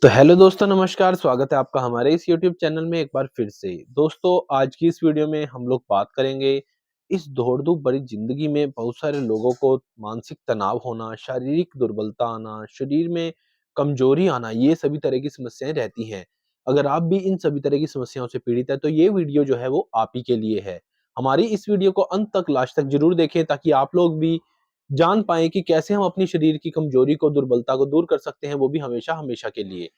तो हेलो दोस्तों, नमस्कार। स्वागत है आपका हमारे इस यूट्यूब चैनल में एक बार फिर से। दोस्तों, आज की इस वीडियो में हम लोग बात करेंगे इस दौड़-धूप भरी ज़िंदगी में बहुत सारे लोगों को मानसिक तनाव होना, शारीरिक दुर्बलता आना, शरीर में कमज़ोरी आना, ये सभी तरह की समस्याएँ रहती हैं। अगर आप भी इन सभी तरह की समस्याओं से पीड़ित हैं, तो ये वीडियो जो है वो आप ही के लिए है। हमारी इस वीडियो को अंत तक लास्ट तक ज़रूर देखें, ताकि आप लोग भी जान पाएँ कि कैसे हम अपनी शरीर की कमज़ोरी को, दुर्बलता को दूर कर सकते हैं, वो भी हमेशा-हमेशा के लिए।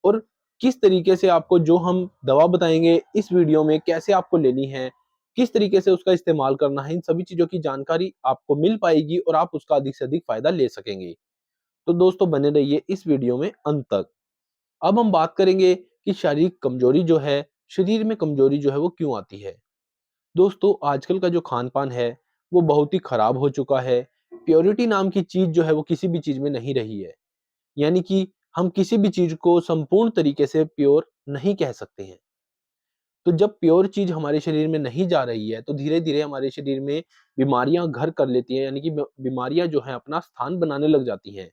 और किस तरीके से आपको जो हम दवा बताएँगे इस वीडियो में कैसे आपको लेनी है, किस तरीके से उसका इस्तेमाल करना है, इन सभी चीज़ों की जानकारी आपको मिल पाएगी और आप उसका अधिक से अधिक फ़ायदा ले सकेंगे। तो दोस्तों, बने रहिए इस वीडियो में अंत तक। अब हम बात करेंगे कि शारीरिक कमज़ोरी जो है, शरीर में कमज़ोरी जो है वो क्यों आती है? दोस्तों, आजकल का जो खान-पान है, वो बहुत ही खराब हो चुका है। प्योरिटी नाम की चीज़ जो है वो किसी भी चीज़ में नहीं रही है। यानी कि हम किसी भी चीज़ को संपूर्ण तरीके से प्योर नहीं कह सकते हैं। तो जब प्योर चीज़ हमारे शरीर में नहीं जा रही है, तो धीरे-धीरे हमारे शरीर में बीमारियाँ घर कर लेती हैं, यानी कि ब बीमारियाँ जो हैं अपना स्थान बनाने लग जाती हैं।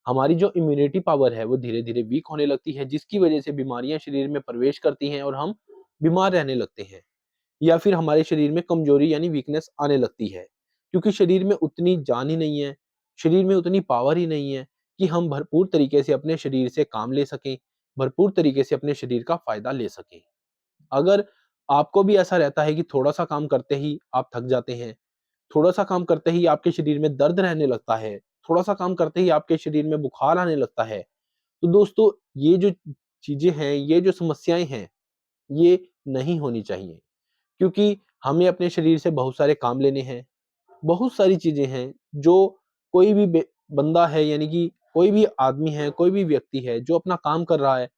हमारी जो इम्यूनिटी पावर है, वो धीरे-धीरे वीक होने लगती है, जिसकी वजह से बीमारियाँ शरीर में प्रवेश करती हैं और हम बीमार रहने लगते हैं। या फिर हमारे शरीर में कमज़ोरी यानी वीकनेस आने लगती है। क्योंकि शरीर में उतनी जान ही नहीं है, शरीर में उतनी पावर ही नहीं है कि हम भरपूर तरीके से अपने शरीर से काम ले सकें, भरपूर तरीके से अपने शरीर का फ़ायदा ले सकें। अगर आपको भी ऐसा रहता है कि थोड़ा-सा काम करते ही आप थक जाते हैं, थोड़ा-सा काम करते ही आपके शरीर में दर्द रहने लगता है, थोड़ा-सा काम करते ही आपके शरीर में बुखार आने लगता है, तो दोस्तों, ये जो चीज़ें हैं, ये जो समस्याएँ हैं, ये नहीं होनी चाहिए। क्योंकि हमें अपने शरीर से बहुत सारे काम लेने हैं। बहुत सारी चीज़ें हैं जो कोई भी बे बंदा है, यानी कि कोई भी आदमी है, कोई भी व्यक्ति है जो अपना काम कर रहा है,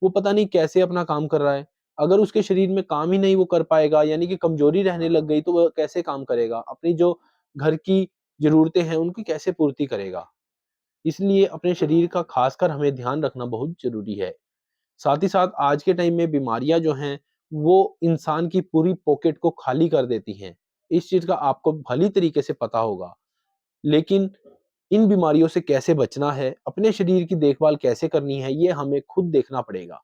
वो पता नहीं कैसे अपना काम कर रहा है। अगर उसके शरीर में काम ही नहीं वो कर पाएगा, यानी कि कमज़ोरी रहने लग गई, तो वह कैसे काम करेगा? अपनी जो घर की ज़रूरतें हैं उनकी कैसे पूर्ति करेगा? इसलिए अपने शरीर का ख़ासकर हमें ध्यान रखना बहुत ज़रूरी है। साथ ही साथ आज के टाइम में बीमारियाँ जो हैं, वो इंसान की पूरी पॉकेट को खाली कर देती हैं। इस चीज़ का आपको भली तरीके से पता होगा। लेकिन इन बीमारियों से कैसे बचना है, अपने शरीर की देखभाल कैसे करनी है, ये हमें खुद देखना पड़ेगा।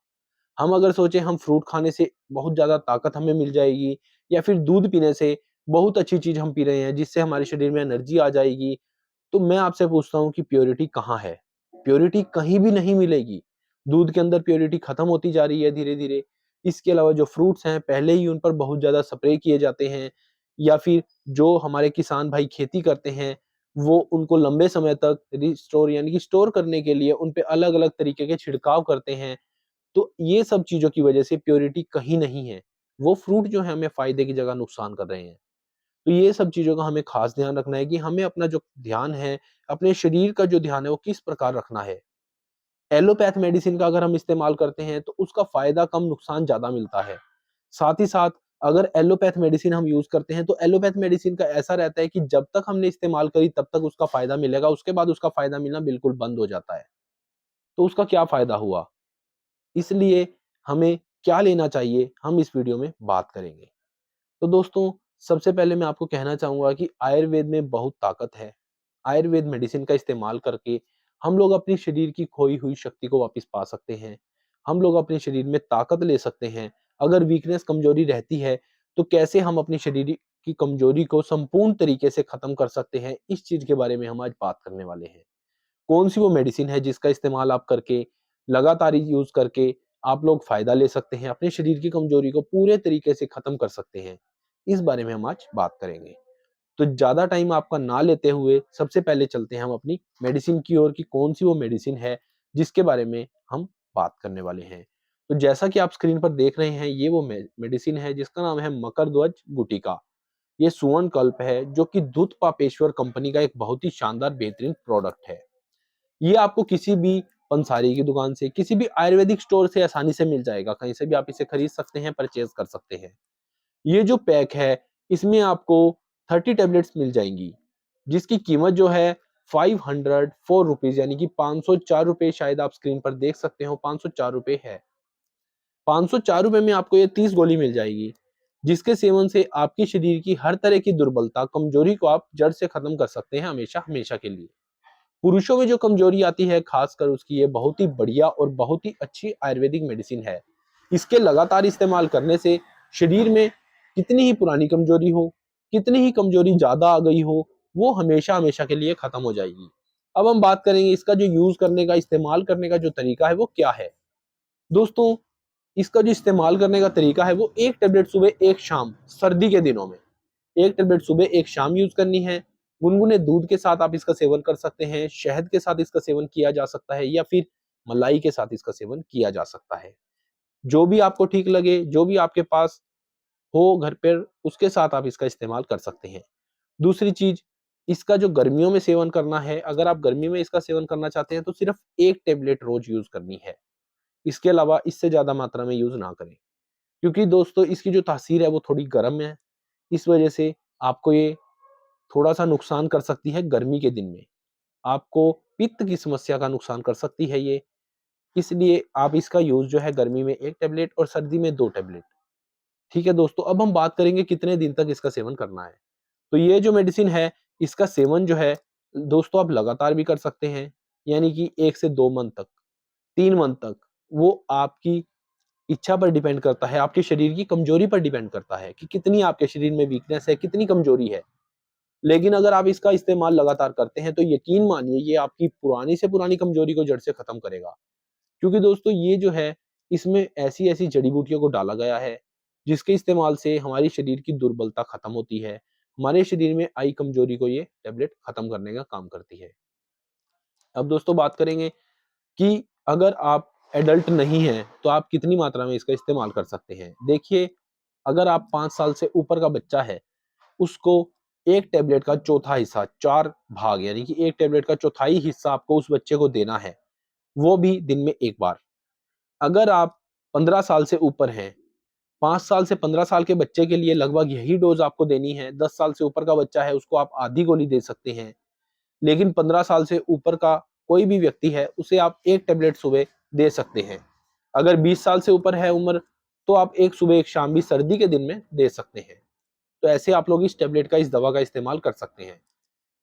हम अगर सोचें हम फ्रूट खाने से बहुत ज़्यादा ताकत हमें मिल जाएगी, या फिर दूध पीने से बहुत अच्छी चीज़ हम पी रहे हैं जिससे हमारे शरीर में एनर्जी आ जाएगी, तो मैं आपसे पूछता हूँ कि प्योरिटी कहाँ है? प्योरिटी कहीं भी नहीं मिलेगी। दूध के अंदर प्योरिटी खत्म होती जा रही है धीरे-धीरे। इसके अलावा जो फ्रूट्स हैं, पहले ही उन पर बहुत ज़्यादा स्प्रे किए जाते हैं, या फिर जो हमारे किसान भाई खेती करते हैं, वो उनको लंबे समय तक रिस्टोर यानी कि स्टोर करने के लिए उन पे अलग-अलग तरीके के छिड़काव करते हैं। तो ये सब चीज़ों की वजह से प्योरिटी कहीं नहीं है। वो फ्रूट जो है हमें फ़ायदे की जगह नुकसान कर रहे हैं। तो ये सब चीज़ों का हमें ख़ास ध्यान रखना है कि हमें अपना जो ध्यान है, अपने शरीर का जो ध्यान है, वो किस प्रकार रखना है। एलोपैथ मेडिसिन का अगर हम इस्तेमाल करते हैं, तो उसका फ़ायदा कम, नुकसान ज़्यादा मिलता है। साथ ही साथ अगर एलोपैथ मेडिसिन हम यूज़ करते हैं, तो एलोपैथ मेडिसिन का ऐसा रहता है कि जब तक हमने इस्तेमाल करी, तब तक उसका फ़ायदा मिलेगा, उसके बाद उसका फ़ायदा मिलना बिल्कुल बंद हो जाता है। तो उसका क्या फ़ायदा हुआ? इसलिए हमें क्या लेना चाहिए, हम इस वीडियो में बात करेंगे। तो दोस्तों, सबसे पहले मैं आपको कहना चाहूँगा कि आयुर्वेद में बहुत ताकत है। आयुर्वेद मेडिसिन का इस्तेमाल करके हम लोग अपने शरीर की खोई हुई शक्ति को वापस पा सकते हैं। हम लोग अपने शरीर में ताकत ले सकते हैं। अगर वीकनेस, कमज़ोरी रहती है, तो कैसे हम अपनी शरीर की कमज़ोरी को संपूर्ण तरीके से ख़त्म कर सकते हैं, इस चीज़ के बारे में हम आज बात करने वाले हैं। कौन-सी वो मेडिसिन है जिसका इस्तेमाल आप करके, लगातार यूज़ करके आप लोग फ़ायदा ले सकते हैं, अपने शरीर की कमज़ोरी को पूरे तरीके से ख़त्म कर सकते हैं। इस बारे में हम आज बात करेंगे। तो ज़्यादा टाइम आपका ना लेते हुए सबसे पहले चलते हैं हम अपनी मेडिसिन की ओर कि कौन-सी वो मेडिसिन है जिसके बारे में हम बात करने वाले हैं। तो जैसा कि आप स्क्रीन पर देख रहे हैं, ये वो मेडिसिन है जिसका नाम है मकरध्वज गुटिका। ये सुवर्णकल्प है, जो कि दूध पापेश्वर कंपनी का एक बहुत ही शानदार बेहतरीन प्रोडक्ट है। ये आपको किसी भी पंसारी की दुकान से, किसी भी आयुर्वेदिक स्टोर से आसानी से मिल जाएगा। कहीं से भी आप इसे खरीद सकते हैं, परचेज़ कर सकते हैं। ये जो पैक है, इसमें आपको 30 टैबलेट्स मिल जाएँगी, जिसकी कीमत जो है 504 रुपीज़, यानी कि ₹504 शायद आप स्क्रीन पर देख सकते हो, ₹504 है। ₹504 में आपको ये 30 गोली मिल जाएगी, जिसके सेवन से आपके शरीर की हर तरह की दुर्बलता, कमज़ोरी को आप जड़ से खत्म कर सकते हैं हमेशा-हमेशा के लिए। पुरुषों में जो कमजोरी आती है खासकर उसकी, ये बहुत ही बढ़िया और बहुत ही अच्छी आयुर्वेदिक मेडिसिन है। इसके लगातार इस्तेमाल करने से शरीर में कितनी ही पुरानी कमजोरी हो, कितनी ही कमजोरी ज्यादा आ गई हो, वो हमेशा हमेशा के लिए खत्म हो जाएगी। अब हम बात करेंगे इसका जो यूज करने का, इस्तेमाल करने का जो तरीका है वो क्या है। दोस्तों, इसका जो इस्तेमाल करने का तरीका है वो एक टेबलेट सुबह एक शाम, सर्दी के दिनों में एक टेबलेट सुबह एक शाम यूज करनी है। गुनगुने दूध के साथ आप इसका सेवन कर सकते हैं, शहद के साथ इसका सेवन किया जा सकता है, या फिर मलाई के साथ इसका सेवन किया जा सकता है। जो भी आपको ठीक लगे, जो भी आपके पास हो घर पर, उसके साथ आप इसका इस्तेमाल कर सकते हैं। दूसरी चीज, इसका जो गर्मियों में सेवन करना है, अगर आप गर्मी में इसका सेवन करना चाहते हैं तो सिर्फ एक टेबलेट रोज यूज करनी है। इसके अलावा इससे ज्यादा मात्रा में यूज ना करें, क्योंकि दोस्तों इसकी जो तासीर है वो थोड़ी गर्म है। इस वजह से आपको ये थोड़ा सा नुकसान कर सकती है गर्मी के दिन में। आपको पित्त की समस्या का नुकसान कर सकती है ये। इसलिए आप इसका यूज जो है गर्मी में एक टेबलेट और सर्दी में दो टेबलेट। ठीक है दोस्तों, अब हम बात करेंगे कितने दिन तक इसका सेवन करना है। तो ये जो मेडिसिन है, इसका सेवन जो है दोस्तों आप लगातार भी कर सकते हैं, यानी कि 1 से 2 मंथ तक, 3 मंथ तक। वो आपकी इच्छा पर डिपेंड करता है, आपके शरीर की कमजोरी पर डिपेंड करता है कि कितनी आपके शरीर में वीकनेस है, कितनी कमजोरी है। लेकिन अगर आप इसका इस्तेमाल लगातार करते हैं तो यकीन मानिए ये आपकी पुरानी से पुरानी कमजोरी को जड़ से खत्म करेगा। क्योंकि दोस्तों ये जो है, इसमें ऐसी-ऐसी जड़ी-बूटियों को डाला गया है, जिसके इस्तेमाल से हमारी शरीर की दुर्बलता खत्म होती है। हमारे शरीर में आई कमजोरी को ये टैबलेट खत्म करने का काम करती है। अब दोस्तों बात करेंगे कि अगर आप एडल्ट नहीं हैं, तो आप कितनी मात्रा में इसका इस्तेमाल कर सकते हैं। देखिए, अगर आप 5 साल से ऊपर का बच्चा है, उसको 1 टैबलेट का चौथा हिस्सा, 4 भाग यानी कि 1 टैबलेट का चौथाई हिस्सा आपको उस बच्चे को देना है, वो भी दिन में 1 बार। अगर आप 15 साल से ऊपर हैं, 5 साल से 15 साल के बच्चे के लिए लगभग यही डोज़ आपको देनी है। 10 साल से ऊपर का बच्चा है, उसको आप आधी गोली दे सकते हैं। लेकिन 15 साल से ऊपर का कोई भी व्यक्ति है, उसे आप 1 टैबलेट सुबह दे सकते हैं। अगर 20 साल से ऊपर है उम्र, तो आप 1 सुबह 1 शाम भी सर्दी के दिन में दे सकते हैं। तो ऐसे आप लोग इस टैबलेट का, इस दवा का इस्तेमाल कर सकते हैं।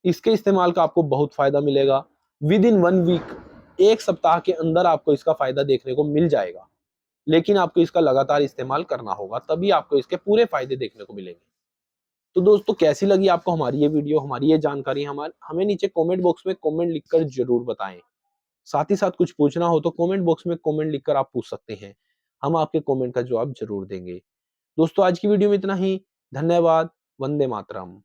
इसके इस्तेमाल का आपको बहुत फ़ायदा मिलेगा। विदिन 1 वीक, 1 सप्ताह के अंदर आपको इसका फ़ायदा देखने को मिल जाएगा। लेकिन आपको इसका लगातार इस्तेमाल करना होगा, तभी आपको इसके पूरे फ़ायदे देखने को मिलेंगे। तो दोस्तों कैसी लगी आपको हमारी ये वीडियो, हमारी ये जानकारी, हमें नीचे कमेंट बॉक्स में कमेंट लिखकर ज़रूर बताएँ। साथ ही साथ कुछ पूछना हो तो कमेंट बॉक्स में कमेंट लिखकर आप पूछ सकते हैं। हम आपके कमेंट का जवाब ज़रूर देंगे। दोस्तों आज की वीडियो में इतना ही। धन्यवाद। वंदे मातरम।